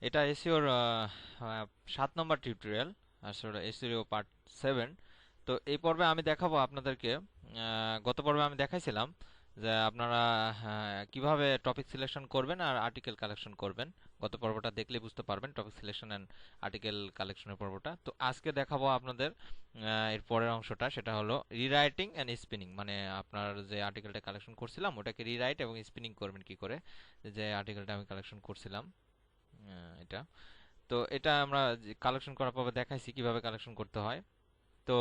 এটা এসইওর 7 নম্বর টিউটোরিয়াল, আসলে SEO part 7। তো এই পর্বে আমি দেখাবো আপনাদেরকে, গত পর্বে আমি দেখাইছিলাম যে আপনারা কিভাবে টপিক সিলেকশন করবেন আর আর্টিকেল কালেকশন করবেন। গত পর্বটা দেখলে বুঝতে পারবেন টপিক সিলেকশন অ্যান্ড আর্টিকেল কালেকশনের পর্বটা। তো আজকে দেখাবো আপনাদের এর পরের অংশটা, সেটা হলো রিরাইটিং অ্যান্ড স্পিনিং। মানে আপনার যে আর্টিকেলটা কালেকশন করছিলাম ওটাকে রিরাইট এবং স্পিনিং করবেন কি করে, যে আর্টিকেলটা আমি কালেকশন করছিলাম এটা। তো এটা আমরা কালেকশন করার পর দেখাইছি কিভাবে কালেকশন করতে হয়। তো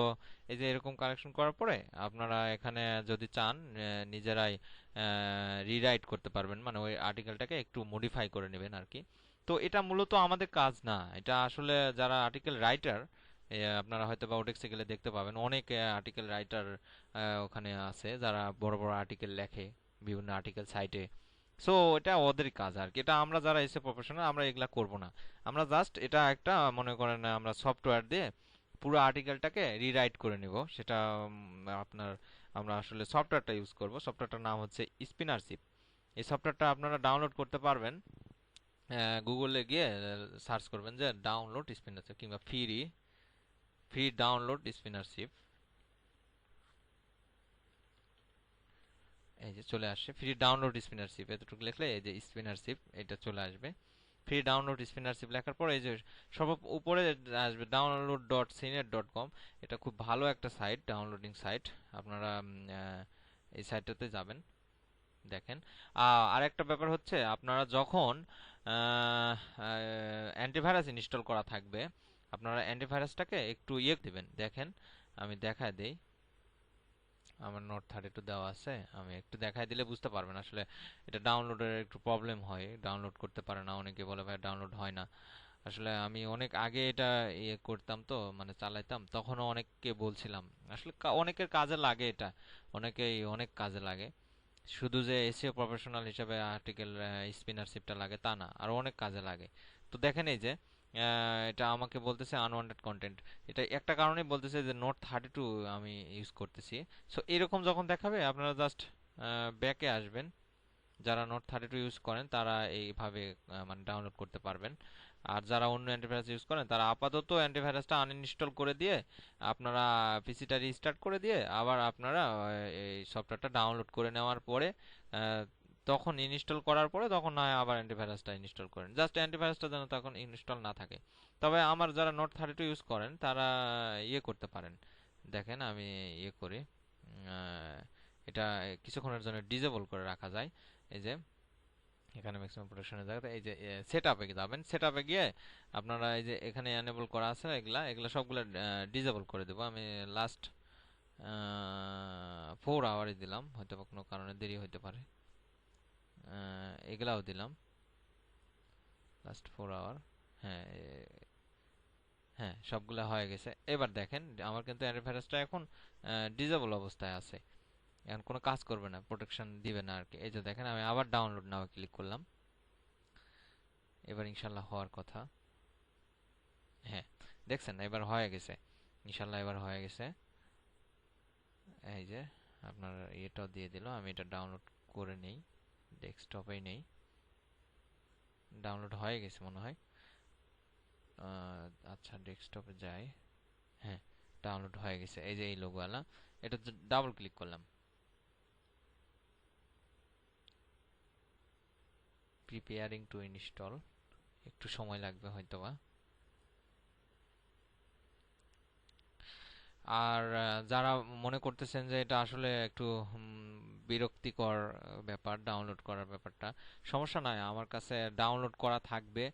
এই যে এরকম কালেকশন করার পরে আপনারা এখানে যদি চান নিজেরাই রিরাইট করতে পারবেন, মানে ওই আর্টিকেলটাকে একটু মডিফাই করে নেবেন আর কি। তো এটা মূলত আমাদের কাজ না, এটা আসলে যারা আর্টিকেল রাইটার, আপনারা হয়তো বা ওডেক্সে গেলে দেখতে পাবেন অনেক আর্টিকেল রাইটার ওখানে আছে যারা বড় বড় আর্টিকেল লেখে বিভিন্ন আর্টিকেল সাইটে। সো এটা ওদেরই কাজ আর কি। এটা আমরা যারা এসে প্রফেশনাল আমরা এগুলা করব না। আমরা জাস্ট এটা একটা মনে করেন আমরা সফটওয়্যার দিয়ে পুরো আর্টিকেলটাকে রিরাইট করে নিব। সেটা আপনার আমরা আসলে সফটওয়্যারটা ইউজ করব। সফটওয়্যারটার নাম হচ্ছে স্পিনারশিপ। এই সফটওয়্যারটা আপনারা ডাউনলোড করতে পারবেন। গুগলে গিয়ে সার্চ করবেন যে ডাউনলোড স্পিনারশিপ কিংবা ফ্রি ডাউনলোড স্পিনারশিপ। এই যে চলে আসছে ফ্রি ডাউনলোড স্পিনারশিপ, এতটুকু লিখলে এই যে স্পিনারশিপ এটা চলে আসবে। ফ্রি ডাউনলোড স্পিনারশিপ লেখার পর এই যে সর্ব উপরে আসবে download.cnet.com। এটা খুব ভালো একটা সাইট, ডাউনলোডিং সাইট। আপনারা এই সাইটটাতে যাবেন। দেখেন আর একটা ব্যাপার হচ্ছে, আপনারা যখন অ্যান্টিভাইরাস ইনস্টল করা থাকবে, আপনারা অ্যান্টিভাইরাসটাকে একটু দিবেন। দেখেন আমি দেখায় দেই, আমার নোট 32 দেওয়া আছে, আমি একটু দেখাই দিলে বুঝতে পারবেন। আসলে এটা ডাউনলোডের একটু প্রবলেম হয়, ডাউনলোড করতে পারে না, অনেকে বলে ভাই ডাউনলোড হয় না। আসলে আমি অনেক আগে এটা করতাম, তো মানে চালাইতাম, তখনও অনেককে বলছিলাম। আসলে অনেকের কাজে লাগে এটা, অনেকেই অনেক কাজে লাগে। শুধু যে এসইও প্রফেশনাল হিসেবে আর্টিকেল স্পিনারশিপটা লাগে তা না, আরো অনেক কাজে লাগে। তো দেখেন এই যে এটা আমাকে বলতেছে আনওয়ান্টেড কন্টেন্ট। এটা একটা কারণেই বলতেছে যে নোট 32 আমি ইউজ করতেছি। সো এরকম যখন দেখাবে আপনারা জাস্ট ব্যাকে আসবেন। যারা নোট 32 ইউজ করেন তারা এইভাবে মানে ডাউনলোড করতে পারবেন। আর যারা অন্য অ্যান্টিভাইরাস ইউজ করেন তারা আপাতত অ্যান্টিভাইরাসটা আনইনস্টল করে দিয়ে আপনারা পিসিটা রিস্টার্ট করে দিয়ে আবার আপনারা এই সফটওয়্যারটা ডাউনলোড করে নেওয়ার পরে আহ, তখন ইনস্টল করার পরে তখন না হয় আবার অ্যান্টিভাইরাসটা ইনস্টল করেন, জাস্ট অ্যান্টিভাইরাসটা যেন তখন ইনস্টল না থাকে। তবে আমার যারা নোট 32 ইউজ করেন তারা করতে পারেন। দেখেন আমি করি, এটা কিছুক্ষণের জন্য ডিসেবল করে রাখা যায়। এই যে এখানে ম্যাক্সিমাম প্রোটেকশনের জায়গাতে এই যে সেটআপে যাবেন। সেটআপে গিয়ে আপনারা এই যে এখানে এনেবল করা আছে এগুলা এগুলা সবগুলা ডিসেবল করে দেবো। আমি লাস্ট 4 আওয়ারই দিলাম, হয়তো বা কোনো কারণে দেরি হতে পারে। এগুলাও দিলাম লাস্ট 4 আওয়ার। হ্যাঁ হ্যাঁ সবগুলা হয়ে গেছে। এবার দেখেন আমার কিন্তু অ্যান্টিভাইরাসটা এখন ডিসেবল অবস্থায় আছে, এখন কোনো কাজ করবে না, প্রোটেকশন দিবে না আর কি। এই যে দেখেন আমি আবার ডাউনলোড নাও ক্লিক করলাম, এবার ইনশাল্লাহ হওয়ার কথা। হ্যাঁ দেখছেন এবার হয়ে গেছে, ইনশাল্লাহ এবার হয়ে গেছে। এই যে আপনার এটাও দিয়ে দিল, আমি এটা ডাউনলোড করে নেই, ডেস্কটপেই নেই। ডাউনলোড হয়ে গেছে মনে হয়। আচ্ছা ডেস্কটপে যাই। হ্যাঁ ডাউনলোড হয়ে গেছে, এই যে এই লোগোওয়ালা। এটা ডাবল ক্লিক করলাম, প্রিপেয়ারিং টু ইনস্টল, একটু সময় লাগবে হয়তোবা। আর যারা মনে করতেছেন যে এটা আসলে একটু বিরক্তিকর ব্যাপার ডাউনলোড করার ব্যাপারটা, সমস্যা নাই, আমার কাছে ডাউনলোড করা থাকবে।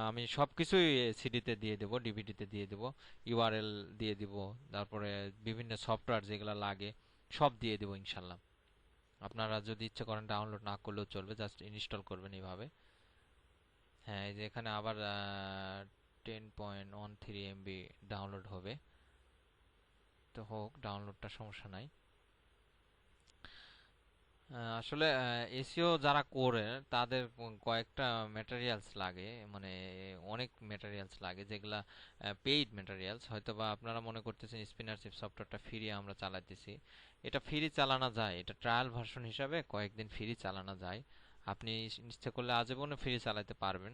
আমি সবকিছুই সিডিতে দিয়ে দেবো, ডিভিডিতে দিয়ে দেবো, ইউআরএল দিয়ে দিব, তারপরে বিভিন্ন সফটওয়্যার যেগুলো লাগে সব দিয়ে দেবো ইনশাল্লাহ। আপনারা যদি ইচ্ছে করেন ডাউনলোড না করলেও চলবে, জাস্ট ইনস্টল করবেন এইভাবে। হ্যাঁ এই যে এখানে আবার 10.13 MB ডাউনলোড হবে, তো হোক ডাউনলোডটা, সমস্যা নাই। আসলে এসইও যারা করে তাদের কয়েকটা ম্যাটেরিয়ালস লাগে, মানে অনেক ম্যাটেরিয়ালস লাগে যেগুলা পেইড ম্যাটেরিয়ালস। হয়তো বা আপনারা মনে করতেছেন স্পিনারশিপ সফটওয়্যারটা ফ্রি আমরা চালাইতেছি, এটা ফ্রি চালানো যায়, এটা ট্রায়াল ভার্সন হিসাবে কয়েকদিন ফ্রি চালানো যায়। আপনি ইচ্ছে করলে আজীবনে ফ্রি চালাতে পারবেন।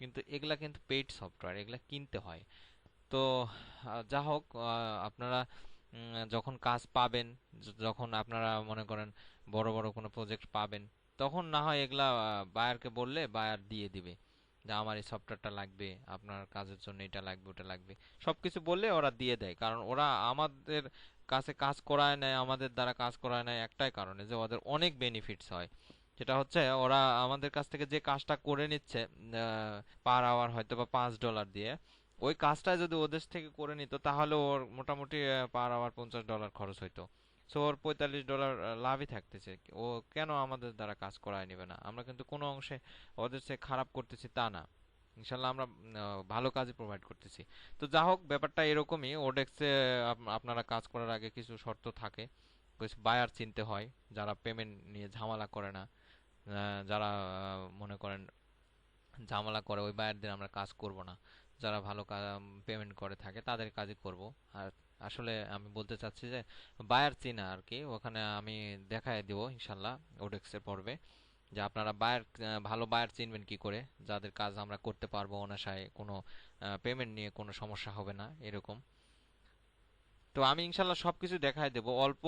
কিন্তু এগুলা কিন্তু পেইড সফটওয়্যার, এগুলা কিনতে হয়। তো যা হোক, আপনারা যখন কাজ পাবেন, যখন আপনারা মনে করেন বড় বড় কোনো প্রজেক্ট পাবেন, তখন না হয় এগুলা বায়ারকে বললে বায়ার দিয়ে দিবে যে আমার এই সফটওয়্যারটা লাগবে, আপনার কাজের জন্য এটা লাগবে ওটা লাগবে, সবকিছু বললে ওরা দিয়ে দেয়। কারণ ওরা আমাদের কাছে কাজ করায় নেয়, আমাদের দ্বারা কাজ করায় নেয় একটাই কারণে, যে ওদের অনেক বেনিফিটস হয়। সেটা হচ্ছে ওরা আমাদের কাছ থেকে যে কাজটা করে নিচ্ছে পার আওয়ার হয়তো বা $5 দিয়ে, ওই কাজটা যদি ওদের থেকে করে নিত তাহলে ওর মোটামুটি পার আওয়ার $50 খরচ হইতো। সো ওর $45 লাভই থাকতেছে। ও কেন আমাদের দ্বারা কাজ করায় নিবে না? আমরা কিন্তু কোনো অংশে ওদের চেয়ে খারাপ করতেছি তা না, ইনশাল্লাহ আমরা ভালো কাজই প্রোভাইড করতেছি। তো যা হোক, ব্যাপারটা এরকমই। ওডেক্সে আপনারা কাজ করার আগে কিছু শর্ত থাকে, কিছু বায়ার চিনতে হয় যারা পেমেন্ট নিয়ে ঝামেলা করে না। যারা মনে করেন ঝামেলা করে, ওই বায়ারদের আমরা কাজ করব না। যারা ভালো পেমেন্ট করে থাকে তাদের কাজই করব। আর আসলে আমি বলতে চাচ্ছি যে বায়ার চিনা আর কি, ওখানে আমি দেখায় দিব ইনশাল্লাহ ওডেক্সের পর্বে, যে আপনারা বায়ার, ভালো বায়ার চিনবেন কি করে, যাদের কাজ আমরা করতে পারবো অনায়াসে, কোনো পেমেন্ট নিয়ে কোনো সমস্যা হবে না এরকম। তো আমি ইনশাল্লাহ সবকিছু দেখায় দেব অল্প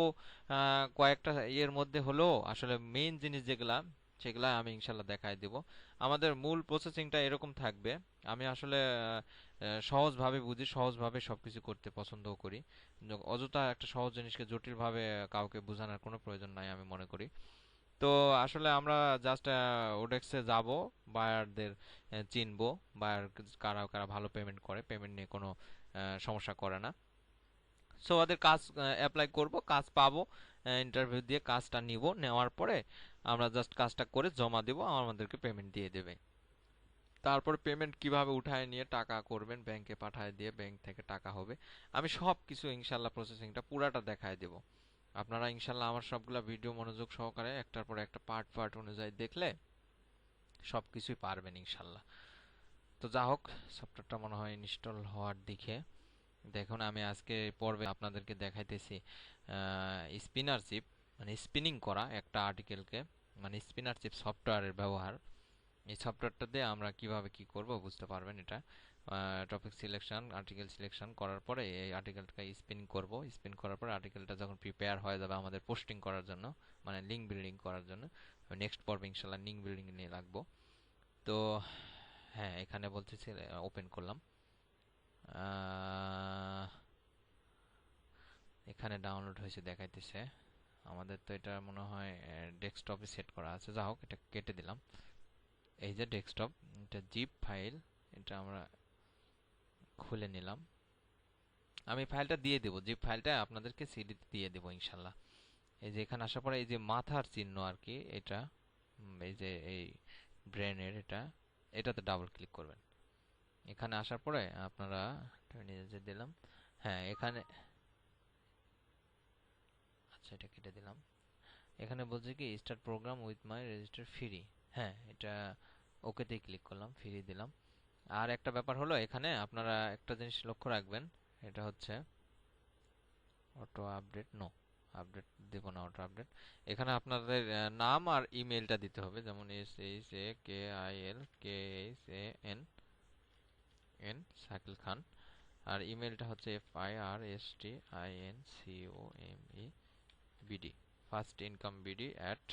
কয়েকটা ইয়ের মধ্যে হলেও, আসলে মেইন জিনিস যেগুলা সেগুলা আমি ইনশাল্লাহ দেখায় দেব। আমাদের মূল প্রসেসিংটা এরকম থাকবে। আমি আসলে সহজভাবে বুঝি, সহজভাবে সবকিছু করতে পছন্দও করি। অযথা একটা সহজ জিনিসকে জটিলভাবে কাউকে বোঝানোর কোনো প্রয়োজন নাই আমি মনে করি। তো আসলে আমরা জাস্ট ওডেক্সে যাব, বায়ারদের চিনবো, বায়ার কারা কারা ভালো পেমেন্ট করে, পেমেন্ট নিয়ে কোনো সমস্যা করে না। সো ওদের কাজ অ্যাপ্লাই করব, কাজ পাবো, ইন্টারভিউ দিয়ে কাজটা নিব, নেওয়ার পরে আমরা জাস্ট কাজটা করে জমা দেব, আমাদেরকে পেমেন্ট দিয়ে দেবে। তারপর পেমেন্ট কিভাবে উঠায় নিয়ে টাকা করবেন, ব্যাংকে পাঠায় দিয়ে ব্যাংক থেকে টাকা হবে, আমি সব কিছু ইনশাল্লাহ প্রসেসিংটা পুরাটা দেখায় দেব। আপনারা ইনশাল্লাহ আমার সবগুলা ভিডিও মনোযোগ সহকারে একটার পর একটা পার্ট পার্ট অনুযায়ী দেখলে সব কিছুই পারবেন ইনশাল্লাহ। তো যা হোক, সফটওয়্যারটা মনে হয় ইনস্টল হওয়ার দিকে। দেখুন, আমি আজকে পর্বে আপনাদেরকে দেখাইতেছি স্পিনারশিপ, মানে স্পিনিং করা একটা আর্টিকেলকে, মানে স্পিনারশিপ সফটওয়্যারের ব্যবহার। এই সফটওয়্যারটা দিয়ে আমরা কিভাবে কি করব বুঝতে পারবেন। এটা টপিক সিলেকশন, আর্টিকেল সিলেকশন করার পরে এই আর্টিকেলটাকে স্পিন করব, স্পিন করার পরে আর্টিকেলটা যখন প্রিপেয়ার হয়ে যাবে আমাদের পোস্টিং করার জন্য, মানে লিঙ্ক বিল্ডিং করার জন্য, নেক্সট পর্বে ইনশাল্লাহ লিঙ্ক বিল্ডিং নিয়ে লাগবো। তো হ্যাঁ, এখানে বলতেছি ওপেন করলাম, এখানে ডাউনলোড হয়েছে দেখাইতেছে। আমাদের তো এটা মনে হয় ডেস্কটপে সেট করা আছে, যা হোক এটা কেটে দিলাম। এই যে ডেস্কটপ, এটা জিপ ফাইল, এটা আমরা খুলে নিলাম। আমি ফাইলটা দিয়ে দেবো, জিপ ফাইলটা আপনাদেরকে সিডিতে দিয়ে দেবো ইনশাল্লাহ। এই যে এখানে আসার পরে এই যে মাথার চিহ্ন আর কি, এটা এই যে এই ব্রেনের এটাতে ডাবল ক্লিক করবেন। এখানে আসার পরে আপনারা নিজে দিলাম, হ্যাঁ এখানে, আচ্ছা এটা কেটে দিলাম। এখানে বলছে কি start program with my register free, হ্যাঁ এটা ওকেতেই ক্লিক করলাম, ফ্রি দিলাম। আর একটা ব্যাপার হলো, এখানে আপনারা একটা জিনিস লক্ষ্য রাখবেন, এটা হচ্ছে অটো আপডেট, নো আপডেট দেব না, অটো আপডেট। এখানে আপনাদের নাম আর ইমেলটা দিতে হবে, যেমন SHAKILKHAN শাকিল খান, আর ইমেলটা হচ্ছে FIRSTINCOMEBD first income BD at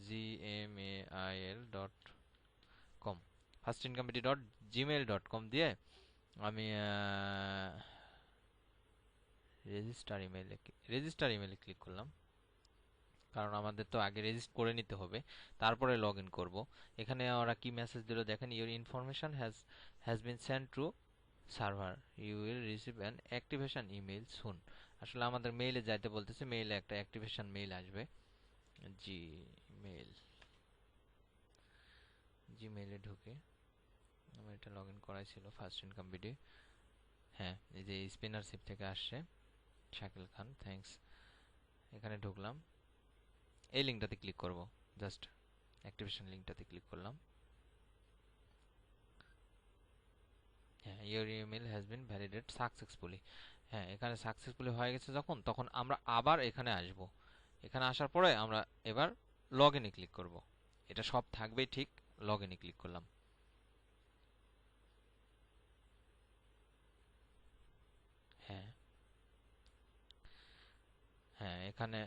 gmail.com, first income BD dot gmail.com দিয়ে আমি রেজিস্টার ইমেলে ক্লিক করলাম, কারণ আমাদের তো আগে রেজিস্টার করে নিতে হবে, তারপরে লগ ইন করবো। এখানে ওরা কি মেসেজ দিল দেখেন, your information has been send to server, you will receive an activation email soon. আসলে আমাদের মেইলে যাইতে বলতেছে, মেইলে একটা অ্যাক্টিভেশন মেইল আসবে। জিমেইল, জিমেইলে ঢুকে আমার এটা লগ ইন করাই ছিল, ফার্স্ট ইনকাম বিডি, হ্যাঁ এই যে স্পিনারশিপ থেকে আসছে শাকিল খান, থ্যাঙ্কস। এখানে ঢুকলাম, এই লিঙ্কটাতে ক্লিক করব, জাস্ট অ্যাক্টিভেশন লিঙ্কটাতে ক্লিক করলাম। হ্যাঁ, your email has been validate successfully, হ্যাঁ এখানে সাকসেসফুলি হয়ে গেছে যখন, তখন আমরা আবার এখানে আসব। এখানে আসার পরে আমরা এবার লগ ইনে ক্লিক করব। এটা সব থাকবেই ঠিক, লগ ইনে ক্লিক করলাম। এখানে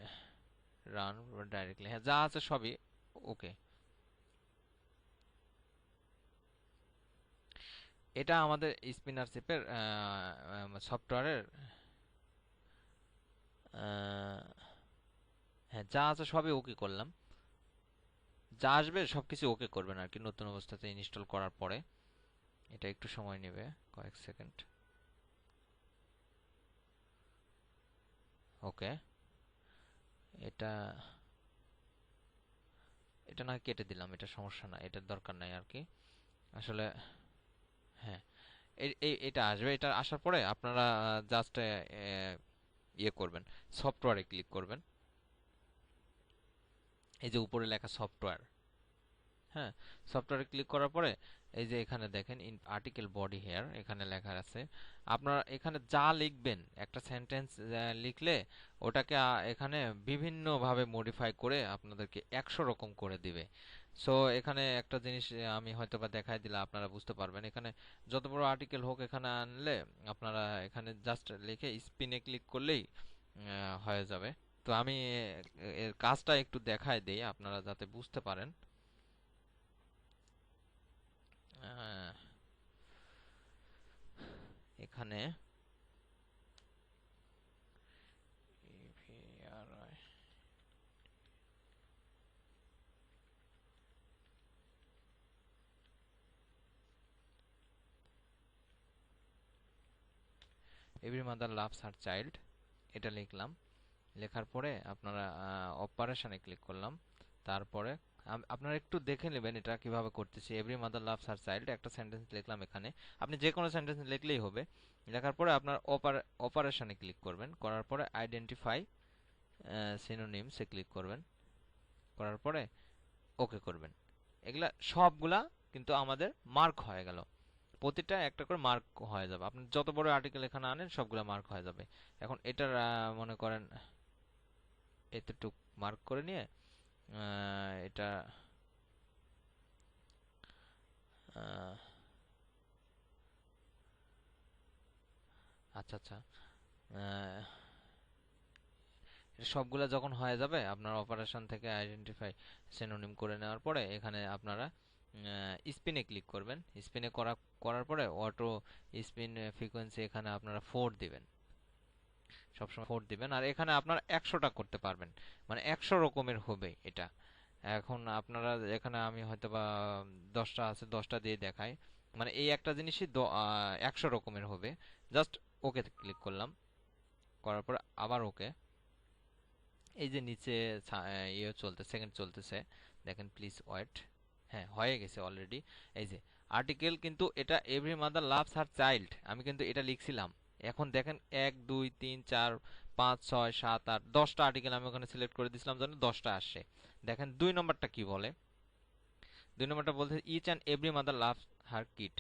রান ডাইরেক্টলি, হ্যাঁ যা আছে সবই ওকে। এটা আমাদের স্পিনারশিপের সফটওয়্যারের, হ্যাঁ যা আছে সবই ওকে করলাম, যা আসবে সবকিছু ওকে করবেন আর কি নতুন অবস্থাতে ইনস্টল করার পরে। এটা একটু সময় নেবে, কয়েক সেকেন্ড। ওকে, এটা এটা না কেটে দিলাম, এটা সমস্যা না, এটার দরকার নাই আর কি আসলে। হ্যাঁ, এটা আসবে, এটা আসার পরে আপনারা জাস্ট ইয়ে করবেন, সফটওয়্যারে ক্লিক করবেন। এই যে উপরে লেখা সফটওয়্যার, হ্যাঁ সফটওয়্যারে ক্লিক করার পরে এই যে এখানে দেখেন ইন আর্টিকেল বডি হেয়ার, এখানে লেখা আছে আপনারা এখানে যা লিখবেন, একটা সেন্টেন্স লিখলে ওটাকে এখানে বিভিন্ন ভাবে মডিফাই করে আপনাদেরকে 100 রকম করে দিবে। সো এখানে একটা জিনিস আমি হয়তোবা দেখাই দিলে আপনারা বুঝতে পারবেন। এখানে যত বড় আর্টিকেল হোক এখানে আনলে আপনারা এখানে জাস্ট লিখে স্পিনে ক্লিক করলেই হয়ে যাবে। তো আমি এর কাজটা একটু দেখাই দেই আপনারা যাতে বুঝতে পারেন। আহ, এখানে EVRI every mother loves her child, এটা লিখলাম। লেখার পরে আপনারা অপারেশনে ক্লিক করলাম। তারপরে আপনারা একটু দেখে নেবেন এটা কিভাবে করতেছি। Every mother loves her child একটা সেন্টেন্স লিখলাম এখানে, আপনি যে কোনো সেন্টেন্স লিখলেই হবে। লেখার পরে আপনার অপারেশনে ক্লিক করবেন, করার পরে আইডেন্টিফাই সিনোনিমসে ক্লিক করবেন, করার পরে ওকে করবেন। এগুলা সবগুলা কিন্তু আমাদের মার্ক হয়ে গেল, প্রতিটা একটা করে মার্ক হয়ে যাবে। আপনি যত বড় আর্টিকেল এখানে আনেন সবগুলা মার্ক হয়ে যাবে। এখন এটার মনে করেন এতটুক মার্ক করে নিয়ে এটা আহ, আচ্ছা আচ্ছা, আহ, এটা সবগুলা যখন হয়ে যাবে আপনার অপারেশন থেকে আইডেন্টিফাই সিনোনিম করে নেওয়ার পরে এখানে আপনারা স্পিনে ক্লিক করবেন। স্পিনে করার পরে অটো স্পিন ফ্রিকোয়েন্সি এখানে আপনারা 4 দিবেন, সবসময় 4 দিবেন। আর এখানে আপনারা 100টা করতে পারবেন, মানে 100 রকমের হবে এটা। এখন আপনারা এখানে আমি হয়তোবা 10টা আছে 10টা দিয়ে দেখাই, মানে এই একটা জিনিসই 100 রকমের হবে। জাস্ট ওকে ক্লিক করলাম, করার পর আবার ওকে। এই যে নিচে ইয়ে চলতে সেকেন্ড চলতেছে, দেখেন প্লিজ ওয়েট। হ্যাঁ হয়ে গেছে অলরেডি। এই যে আর্টিকেল কিন্তু এটা every mother loves her child, আমি কিন্তু এটা লিখছিলাম। এখন দেখেন 1 2 3 4 5 6 7 8 10টা আর্টিকেল আমি ওখানে সিলেক্ট করে দিয়েছিলাম জন্য 10টা আসছে। দেখেন 2 নম্বরটা কি বলে, 2 নম্বরটা বলতে each and every mother loves her kid.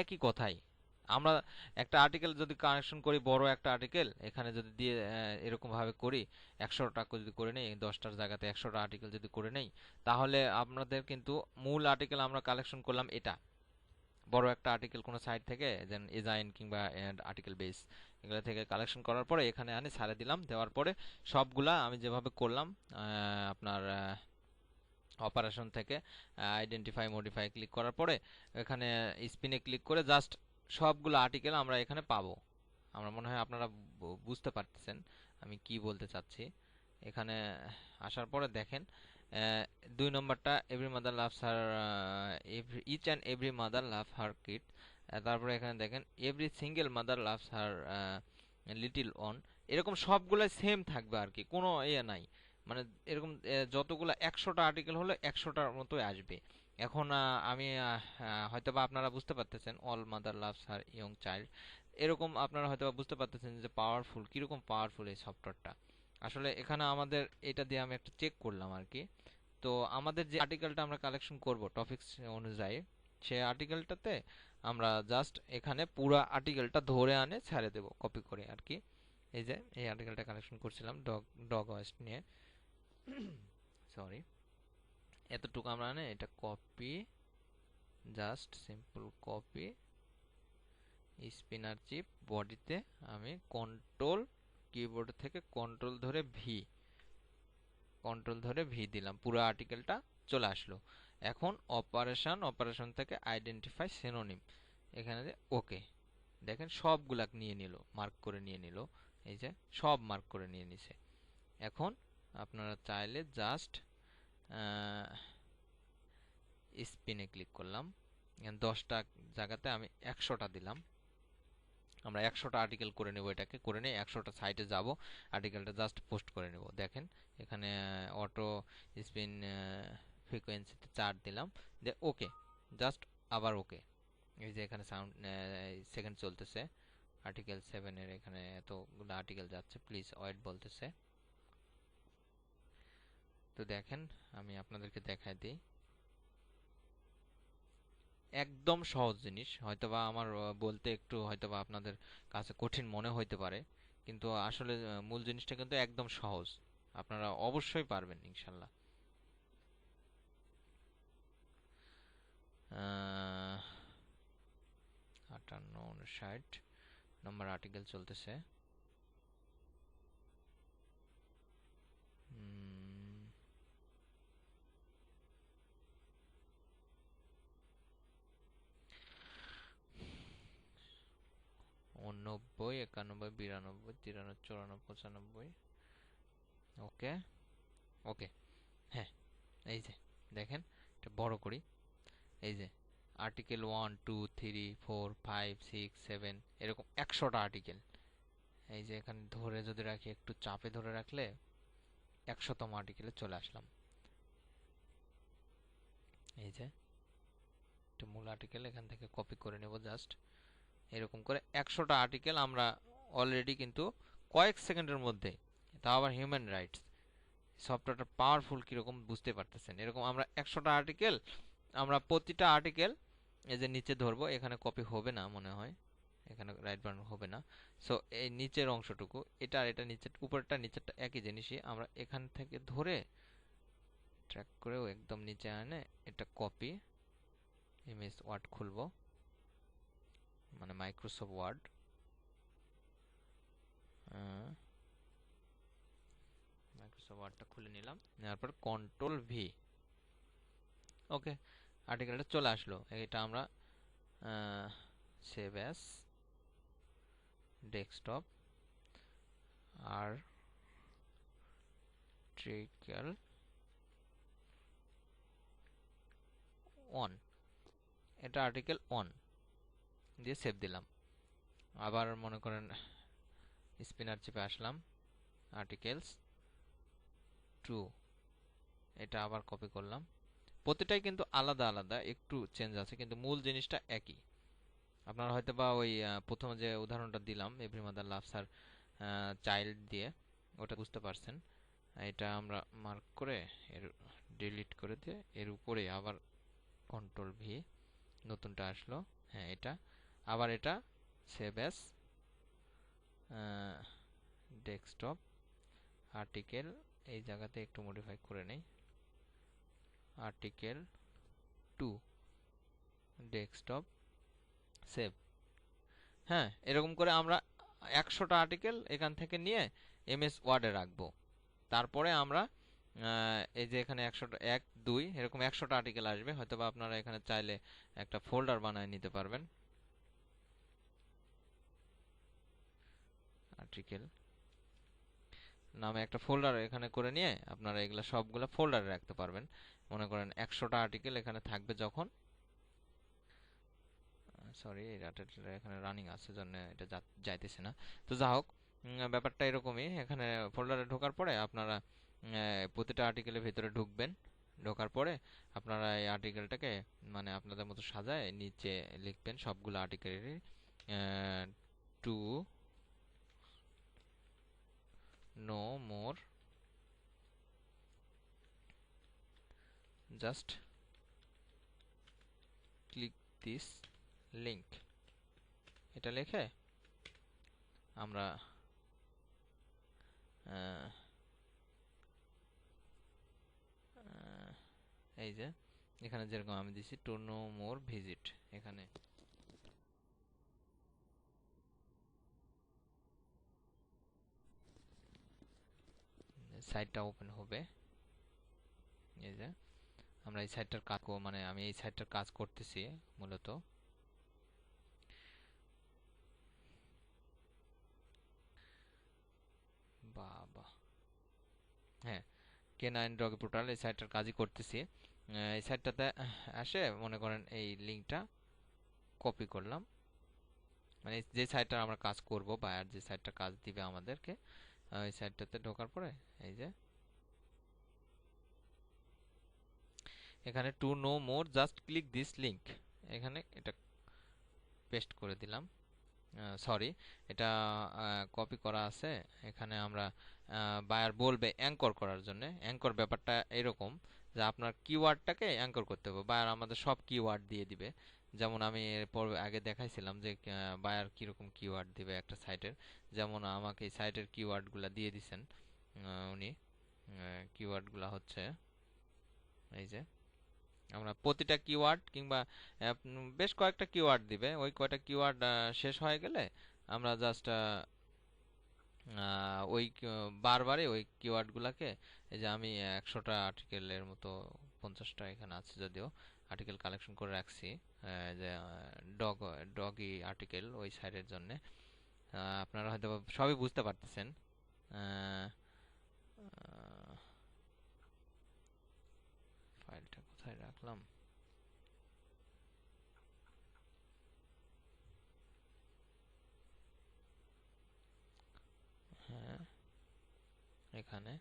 একই কথাই, আমরা একটা আর্টিকেল যদি কানেকশন করি, বড় একটা আর্টিকেল এখানে যদি দিয়ে এরকম ভাবে করি, 100টা যদি করে নেই, 10টার জায়গাতে 100টা আর্টিকেল যদি করে নেই, তাহলে আপনাদের কিন্তু মূল আর্টিকেল আমরা কালেকশন করলাম এটা, বড় একটা আর্টিকেল কোনো সাইট থেকে, যেন এজাইন কিংবা আর্টিকেল বেস এগুলো থেকে কালেকশন করার পরে এখানে আনি ছাড়ে দিলাম। দেওয়ার পরে সবগুলা আমি যেভাবে করলাম আপনার অপারেশন থেকে আইডেন্টিফাই মডিফাই ক্লিক করার পরে এখানে স্পিনে ক্লিক করে জাস্ট সবগুলো আর্টিকেল আমরা এখানে পাবো। আমরা মনে হয় আপনারা বুঝতে পারতেছেন আমি কি বলতে চাচ্ছি। এখানে আসার পরে দেখেন 2 নম্বরটা every mother loves her, each and every mother love her kid. তারপরে এখানে দেখেন every single mother loves her little one. এরকম সবগুলো সেম থাকবে আর কি, কোনো ইয়ে নাই, মানে এরকম যতগুলো 100টা আর্টিকেল হলে 100টার মতোই আসবে। এখন আমি হয়তোবা আপনারা বুঝতে পারতেছেন অল মাদার লাভস হার ইয়ং চাইল্ড, এরকম আপনারা হয়তোবা বুঝতে পারতেছেন যে পাওয়ারফুল, কিরকম পাওয়ারফুল এই সফটওয়্যারটা। আসলে এখানে আমাদের এটা দিয়ে আমি একটা চেক করলাম আর কি। তো আমাদের যে আর্টিকেলটা আমরা কালেকশন করব টপিকস অনুযায়ী, সেই আর্টিকেলটাতে আমরা জাস্ট এখানে পুরো আর্টিকেলটা ধরে আনে ছেড়ে দেব কপি করে আর কি। এই যে এই আর্টিকেলটা কালেকশন করছিলাম ডগ ডগ ওয়েস্ট নিয়ে, সরি, এতটুকু আমরা আনে এটা copy, just simple copy, spinner chip বডিতে আমি কন্ট্রোল, কিবোর্ড থেকে কন্ট্রোল ধরে ভি, কন্ট্রোল ধরে ভি দিলাম, পুরো আর্টিকেলটা চলে আসলো। এখন অপারেশন থেকে আইডেন্টিফাই সিনোনিম, এখানে যে ওকে, দেখেন সবগুলা নিয়ে নিল, মার্ক করে নিয়ে নিল, এই যে সব মার্ক করে নিয়ে নিছে। এখন আপনারা চাইলে জাস্ট স্পিনে ক্লিক করলাম, 10টা জায়গাতে আমি 100টা দিলাম। আমরা 100টা আর্টিকেল করে নেব, এটাকে করে নিয়ে 100টা সাইটে যাব, আর্টিকেলটা জাস্ট পোস্ট করে নেব। দেখেন এখানে অটো স্পিন ফ্রিকোয়েন্সিতে 4 দিলাম, যে ওকে, জাস্ট আবার ওকে। এই যে এখানে সাউন্ড সেকেন্ড চলতেছে, আর্টিকেল 7 এর এখানে এতগুলো আর্টিকেল যাচ্ছে, প্লিজ ওয়েট বলতেছে। তো দেখেন আমি আপনাদেরকে দেখাই দিই, একদম সহজ জিনিস। হয়তোবা আমার বলতে একটু হয়তোবা আপনাদের কাছে কঠিন মনে হইতে পারে, কিন্তু আসলে মূল জিনিসটা কিন্তু একদম সহজ, আপনারা অবশ্যই পারবেন ইনশাল্লাহ। 58-59 নম্বর আর্টিকেল চলতেছে। 90, 91, 92, 93, 94, 95। ওকে ওকে, হ্যাঁ এই যে দেখেন, এটা বড় করি, এই যে আর্টিকেল 1 2 3 4 5 6 7 এরকম 100টা আর্টিকেল। এই যে এখানে ধরে যদি রাখি, একটু চাপে ধরে রাখলে 100তম আর্টিকেলে চলে আসলাম। এই যে একটা মূল আর্টিকেল এখান থেকে কপি করে নেব জাস্ট, এরকম করে 100টা আর্টিকেল আমরা অলরেডি কিন্তু কয়েক সেকেন্ডের মধ্যে, তাও আবার হিউম্যান রাইটস সফটওয়্যারটা পাওয়ারফুল কিরকম বুঝতে পারতেছেন। এরকম আমরা 100টা আর্টিকেল, আমরা প্রতিটা আর্টিকেল এই যে নিচে ধরবো, এখানে কপি হবে না মনে হয়, এখানে রাইট বাটন হবে না। সো এই নিচের অংশটুকু, এটা আর এটা নিচের উপরটা নিচেরটা একই জিনিসই, আমরা এখান থেকে ধরে ট্র্যাক করেও একদম নিচে আনে, এটা কপি, এমএস ওয়ার্ড খুলবো, মানে মাইক্রোসফট ওয়ার্ড, মাইক্রোসফট ওয়ার্ডটা খুলে নিলাম, নেওয়ার পর কন্ট্রোল ভি, ওকে, আর্টিকেলটা চলে আসলো। এটা আমরা সেভ অ্যাজ ডেস্কটপ আর্টিকেল 1, এটা আর্টিকেল 1 দিয়ে সেভ দিলাম। আবার মনে করেন স্পিনার চেপে আসলাম, আর্টিকেলস 2, এটা আবার কপি করলাম। প্রতিটাই কিন্তু আলাদা আলাদা, একটু চেঞ্জ আছে, কিন্তু মূল জিনিসটা একই। আপনারা হয়তো বা ওই প্রথমে যে উদাহরণটা দিলাম এভরি মাদার লাভস আর চাইল্ড দিয়ে, ওটা বুঝতে পারছেন। এটা আমরা মার্ক করে এর ডিলিট করে দিয়ে এর উপরে আবার কন্ট্রোল ভি, নতুনটা আসলো, হ্যাঁ এটা, আবার এটা সেভ অ্যাজ ডেস্কটপ আর্টিকেল, এই জায়গাতে একটু মডিফাই করে নেই, আর্টিকেল 2 ডেস্কটপ সেভ। হ্যাঁ এরকম করে আমরা 100টা আর্টিকেল এখান থেকে নিয়ে এমএস ওয়ার্ডে রাখবো। তারপরে আমরা এই যে এখানে 100টা 1 2 এরকম 100টা আর্টিকেল আসবে, হয়তোবা আপনারা এখানে চাইলে একটা ফোল্ডার বানায় নিতে পারবেন, আর্টিকেল নামে একটা ফোল্ডার এখানে করে নিয়ে আপনারা এগুলা সবগুলা ফোল্ডারে রাখতে পারবেন। মনে করেন 100টা আর্টিকেল এখানে থাকবে যখন, সরি এটা এখানে রানিং আছে জন্য এটা যাইতেছে না। তো যা হোক, ব্যাপারটা এরকমই, এখানে ফোল্ডারে ঢোকার পরে আপনারা প্রতিটা আর্টিকেলের ভিতরে ঢুকবেন, ঢোকার পরে আপনারা এই আর্টিকেলটাকে মানে আপনাদের মতো সাজায় নিচে লিখবেন সবগুলো আর্টিকেলেরই to know more just click this link, এটা লিখে আমরা এই যে এখানে যেরকম আমি দিছি টু নো মোর ভিজিট, এখানে সাইটটা ওপেন হবে। এই যে আমরা এই সাইটটার কাজ মানে আমি এই সাইটটার কাজ করতেছি মূলত। বাবা, হ্যাঁ, K9 ডগি পোর্টাল এই সাইটটার কাজই করতেছি। এই সাইটটাতে আসে মনে করেন এই লিঙ্কটা কপি করলাম, মানে যে সাইটটা আমরা কাজ করব, বায়ার যে সাইটটা কাজ দিবে আমাদেরকে, এই সাইটটাতে ঢোকার পরে এই যে এখানে to know more just click this link, এখানে এটা পেস্ট করে দিলাম। সরি, এটা কপি করা আছে। এখানে আমরা বায়ার বলবে অ্যাঙ্কর করার জন্য। অ্যাঙ্কর ব্যাপারটা এরকম যে আপনার কিওয়ার্ডটাকে অ্যাঙ্কর করতে হবে। বায়ার আমাদের সব কিওয়ার্ড দিয়ে দিবে, যেমন আমি এরপর আগে দেখাইছিলাম যে বায়ার কীরকম কিওয়ার্ড দিবে একটা সাইটের। যেমন আমাকে এই সাইটের কিওয়ার্ডগুলো দিয়ে দিছেন উনি। কিওয়ার্ডগুলো হচ্ছে এই যে আমরা প্রতিটা কিওয়ার্ড কিংবা বেশ কয়েকটা কিওয়ার্ড দিবে। ওই কয়টা কিওয়ার্ড শেষ হয়ে গেলে আমরা জাস্ট ওই বারবারে ওই কিওয়ার্ডগুলোকে, এই যে আমি 100টা আর্টিকেলের মতো 50টা এখানে আছে যদিও আর্টিকেল কালেকশন করে রাখছি, যে ডগি আর্টিকেল ওই সাইডের জন্য। আপনারা হয়তো সবই বুঝতে পারতেছেন। ফাইলটা কোথায় রাখলাম? হ্যাঁ, এখানে,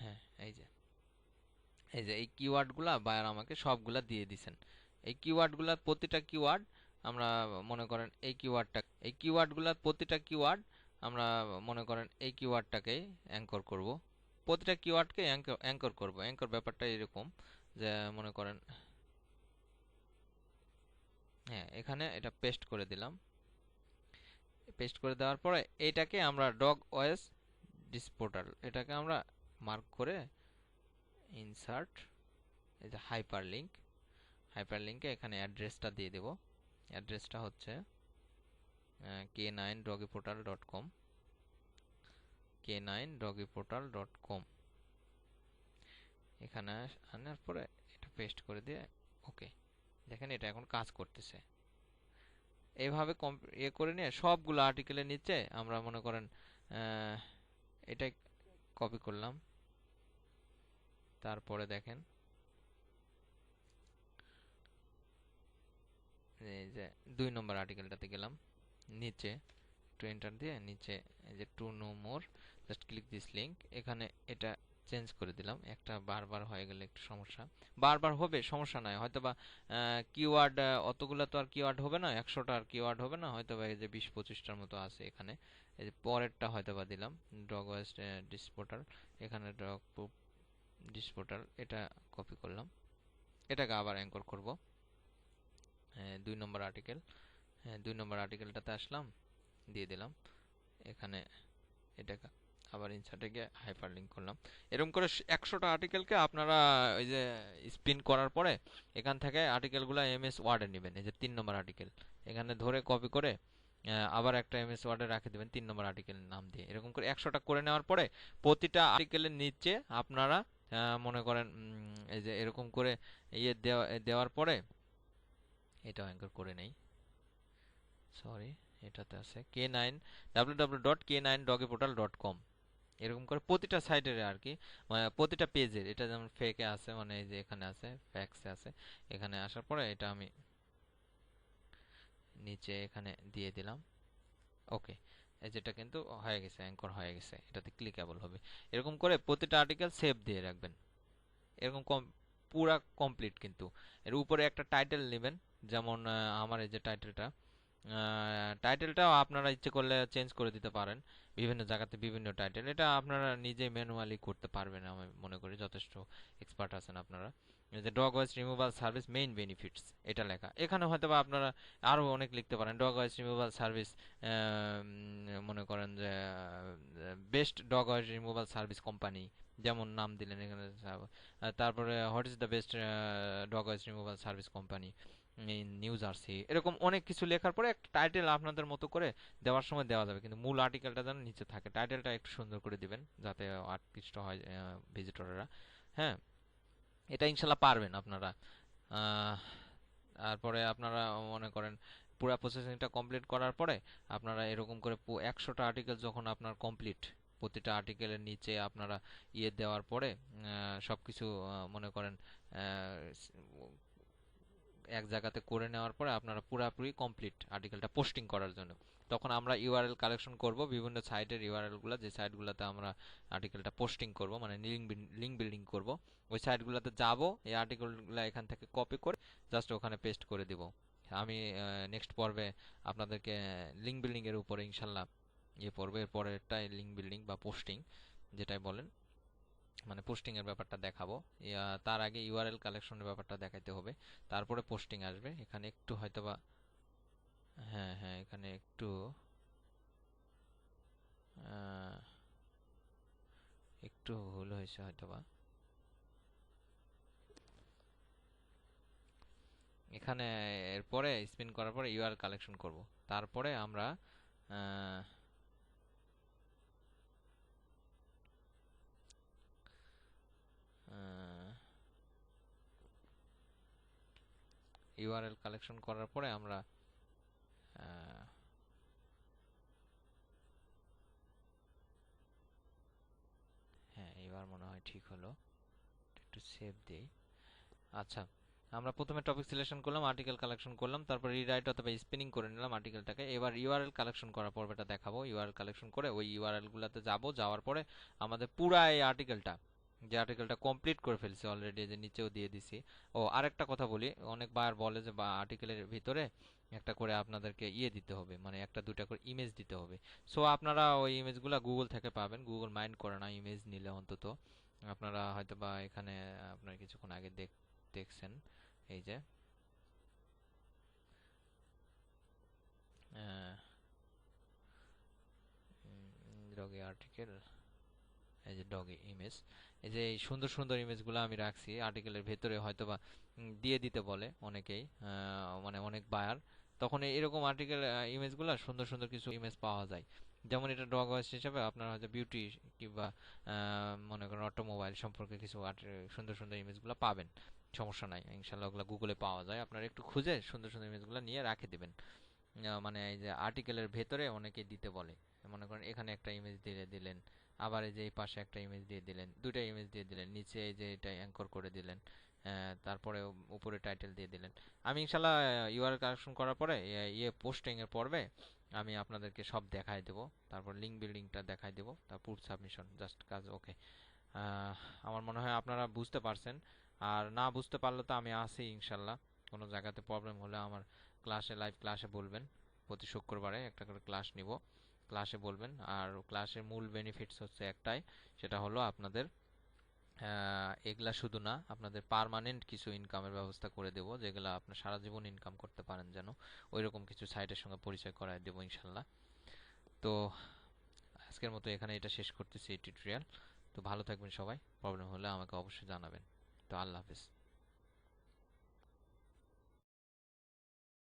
হ্যাঁ, এই যে এই কিওয়ার্ডগুলা বায়ার আমাকে সবগুলা দিয়ে দিছেন। এই কিওয়ার্ডগুলার প্রতিটা কিওয়ার্ড আমরা মনে করেন এই কিওয়ার্ডগুলার প্রতিটা কিওয়ার্ড আমরা মনে করেন এই কিওয়ার্ডটাকে অ্যাঙ্কর করব। প্রতিটা কিওয়ার্ডকে অ্যাঙ্কর করব। অ্যাঙ্কর ব্যাপারটা এরকম যে মনে করেন, হ্যাঁ, এখানে এটা পেস্ট করে দিলাম। পেস্ট করে দেওয়ার পরে এইটাকে আমরা ডগ ওএস ডিস পোর্টাল, এটাকে আমরা মার্ক করে ইনসার্ট, এই যে হাইপারলিংকে এখানে অ্যাড্রেসটা দিয়ে দেব। অ্যাড্রেসটা হচ্ছে k9doggyportal.com, k9doggyportal.com। এখানে আনার পরে এটা পেস্ট করে দিয়ে ওকে, দেখেন এটা এখন কাজ করতেছে। এইভাবে করে নিয়ে সবগুলো আর্টিকেলের নিচে আমরা মনে করেন এটা কপি করলাম। তারপরে দেখেন এই যে 2 নম্বর আর্টিকেলটাতে গেলাম, নিচে একটু এন্টার দিয়ে নিচে এই যে to know more just click this link, এখানে এটা চেঞ্জ করে দিলাম। একটা বারবার হয়ে গেলে একটু সমস্যা, বারবার হবে সমস্যা নাই, হয়তোবা কিওয়ার্ড অতগুলা তো আর কিওয়ার্ড হবে না, 100টা আর কিওয়ার্ড হবে না, হয়তোবা এই যে 20-25টার মতো আছে এখানে। এই যে পরেরটা হয়তোবা দিলাম ডগ ওয়েস্ট ডিসপোর্টাল, এখানে ডগ ডিসপোর্টাল, এটা কপি করলাম। এটাকে আবার অ্যাঙ্কর করব 2 নম্বর আর্টিকেল। হ্যাঁ, 2 নম্বর আর্টিকেলটাতে আসলাম, দিয়ে দিলাম এখানে। এটাকে আবার ইনসার্টে গিয়ে হাইপার লিঙ্ক করলাম। এরকম করে 100টা আর্টিকেলকে আপনারা ওই যে স্পিন করার পরে এখান থেকে আর্টিকেলগুলো এমএস ওয়ার্ডে নেবেন। এই যে 3 নম্বর আর্টিকেল এখানে ধরে কপি করে আবার একটা এমএস ওয়ার্ডে রেখে দেবেন 3 নম্বর আর্টিকেল নাম দিয়ে। এরকম করে 100টা করে নেওয়ার পরে প্রতিটা আর্টিকেলের নিচে আপনারা মনে করেন এই যে এরকম করে দেওয়ার পরে এটা অ্যাঙ্কর করে নেই, সরি, এটাতে আছে k9 www.k9doggyportal.com। এরকম করে প্রতিটা সাইটের আর কি, মানে প্রতিটা পেজের, এটা যেমন ফেকে আছে, মানে এই যে এখানে আছে, ফ্যাক্সে আছে, এখানে আসার পরে এটা আমি নিচে এখানে দিয়ে দিলাম ওকে। এই যেটা কিন্তু হয়ে গেছে, অ্যাঙ্কর হয়ে গেছে, এটাতে ক্লিকেবল হবে। এরকম করে প্রতিটা আর্টিকেল সেভ দিয়ে রাখবেন। এরকম পুরা কমপ্লিট। কিন্তু এর উপরে একটা টাইটেল নেবেন, যেমন আমার এই যে টাইটেলটাও আপনারা ইচ্ছে করলে চেঞ্জ করে দিতে পারেন, বিভিন্ন জায়গাতে বিভিন্ন টাইটেল, এটা আপনারা নিজে ম্যানুয়ালি করতে পারবেন আমি মনে করি, যথেষ্ট এক্সপার্ট আছেন আপনারা। এই যে dog West removal service main benefits এটা লেখা, এখানে হয়তো বা আপনারা আরও অনেক লিখতে পারেন। ডগ ওয়েস্ট রিমুভাল সার্ভিস মনে করেন যে best dog West removal service company, যেমন নাম দিলেন এখানে। তারপরে what is the best dog West removal service company in new jersey, এরকম অনেক কিছু লেখার পরে একটা টাইটেল আপনাদের মতো করে দেওয়ার সময় দেওয়া যাবে, কিন্তু মূল আর্টিকেলটা যেন নিচে থাকে। টাইটেলটা একটু সুন্দর করে দিবেন যাতে আকৃষ্ট হয় ভিজিটররা। হ্যাঁ, এটা ইনশাল্লাহ পারবেন আপনারা। আহ, তারপরে আপনারা মনে করেন পুরো প্রসেসিংটা কমপ্লিট করার পরে আপনারা এরকম করে 100টা আর্টিকেল যখন আপনার কমপ্লিট, প্রতিটা আর্টিকেলের নিচে আপনারা দেওয়ার পরে সবকিছু মনে করেন এক জায়গাতে করে নেওয়ার পরে আপনারা পুরাপুরি কমপ্লিট আর্টিকেলটা পোস্টিং করার জন্য, তখন আমরা ইউআরএল কালেকশন করব বিভিন্ন সাইটের ইউআরএল গুলা, যে সাইটগুলোতে আমরা আর্টিকেলটা পোস্টিং করব, মানে লিঙ্ক বিল্ডিং করব, ওই সাইটগুলোতে যাব, এই আর্টিকেলগুলো এখান থেকে কপি করে জাস্ট ওখানে পেস্ট করে দিব। আমি নেক্সট পর্বে আপনাদেরকে লিঙ্ক বিল্ডিং এর উপরে ইনশাল্লাহ পড়বে, এর পরেরটাই লিঙ্ক বিল্ডিং বা পোস্টিং যেটাই বলেন, মানে পোস্টিং এর ব্যাপারটা দেখাবো। তার আগে ইউআরএল কালেকশনের ব্যাপারটা দেখাইতে হবে, তারপরে পোস্টিং আসবে। এখানে একটু হয়তোবা, হ্যাঁ হ্যাঁ, এখানে একটু আহ, একটু ভুল হয়েছে হয়তোবা। এখানে এরপরে স্পিন করার পরে ইউআরএল কালেকশন করব, তারপরে আমরা ইউআরএল কালেকশন করার পরে আমরা আহ, হ্যাঁ এবার মনে হয় ঠিক হলো, একটু সেভ দেই। আচ্ছা, আমরা প্রথমে টপিক সিলেকশন করলাম, আর্টিকেল কালেকশন করলাম, তারপর রিরাইট অথবা স্পিনিং করে নিলাম আর্টিকেলটাকে। এবার ইউআরএল কালেকশন করার পর্বটা দেখাবো। ইউআরএল কালেকশন করে ওই ইউআরএল গুলাতে যাব, যাওয়ার পরে আমাদের পুরা এই আর্টিকেলটা, যে আর্টিকেলটা কমপ্লিট করে ফেলছি অলরেডি, যে নিচেও দিয়ে দিছি। ও আরেকটা কথা বলি, অনেক বার বলে যে বা আর্টিকেলের ভিতরে একটা করে আপনাদেরকে দিতে হবে, মানে একটা দুইটা করে ইমেজ দিতে হবে। সো আপনারা ওই ইমেজগুলা গুগল থেকে পাবেন, গুগল মাইন্ড করে না ইমেজ নিলে অন্তত। আপনারা হয়তো বা এখানে আপনার কিছুক্ষণ আগে দেখছেন, এই যে ডগি আর্টিকেল, এই যে ডগি ইমেজ, এই যে এই সুন্দর সুন্দর ইমেজগুলো আমি রাখছি আর্টিকেলের ভেতরে, হয়তোবা দিয়ে দিতে বলে অনেকেই, মানে অনেক বায়ার, তখন এরকম আর্টিকেল ইমেজগুলো সুন্দর সুন্দর কিছু ইমেজ পাওয়া যায়। যেমন এটা ডগ ওয়াচ হিসেবে আপনার হয়তো বিউটি কিংবা মনে করেন অটোমোবাইল সম্পর্কে কিছু সুন্দর সুন্দর ইমেজগুলো পাবেন, সমস্যা নাই, ইনশাল্লাহ ওগুলো গুগলে পাওয়া যায়। আপনারা একটু খুঁজে সুন্দর সুন্দর ইমেজগুলো নিয়ে রাখে দিবেন। মানে এই যে আর্টিকেলের ভেতরে অনেকে দিতে বলে, মনে করেন এখানে একটা ইমেজ দিয়ে দিলেন, আবার এই যে এই পাশে একটা ইমেজ দিয়ে দিলেন, দুইটা ইমেজ দিয়ে দিলেন, নিচে এই যে এটা অ্যাঙ্কর করে দিলেন, তারপরে উপরে টাইটেল দিয়ে দিলেন। আমি ইনশাল্লাহ ইউআরএল কালেকশন করার পরে পোস্টিং এর পর্বে আমি আপনাদেরকে সব দেখাই দেবো, তারপর লিঙ্ক বিল্ডিংটা দেখাই দেবো, তারপর সাবমিশন, জাস্ট কাজ ওকে। আমার মনে হয় আপনারা বুঝতে পারছেন, আর না বুঝতে পারলে তো আমি আছি ইনশাল্লাহ, কোনো জায়গাতে প্রবলেম হলে আমার লাইভ ক্লাসে বলবেন। প্রতি শুক্রবারে একটা করে ক্লাস নিব, ক্লাসে বলবেন। আর ক্লাসের মূল বেনিফিটস হচ্ছে একটাই, সেটা হলো আপনাদের এগুলা শুধু না, আপনাদের পার্মানেন্ট কিছু ইনকামের ব্যবস্থা করে দেব, যেগুলা আপনার সারা জীবন ইনকাম করতে পারেন যেন, ওইরকম কিছু সাইটের সঙ্গে পরিচয় করায় দেবো ইনশাল্লাহ। তো আজকের মতো এখানে এটা শেষ করতেছি এই টিউটোরিয়াল। তো ভালো থাকবেন সবাই, প্রবলেম হলে আমাকে অবশ্যই জানাবেন। তো আল্লাহ হাফেজ।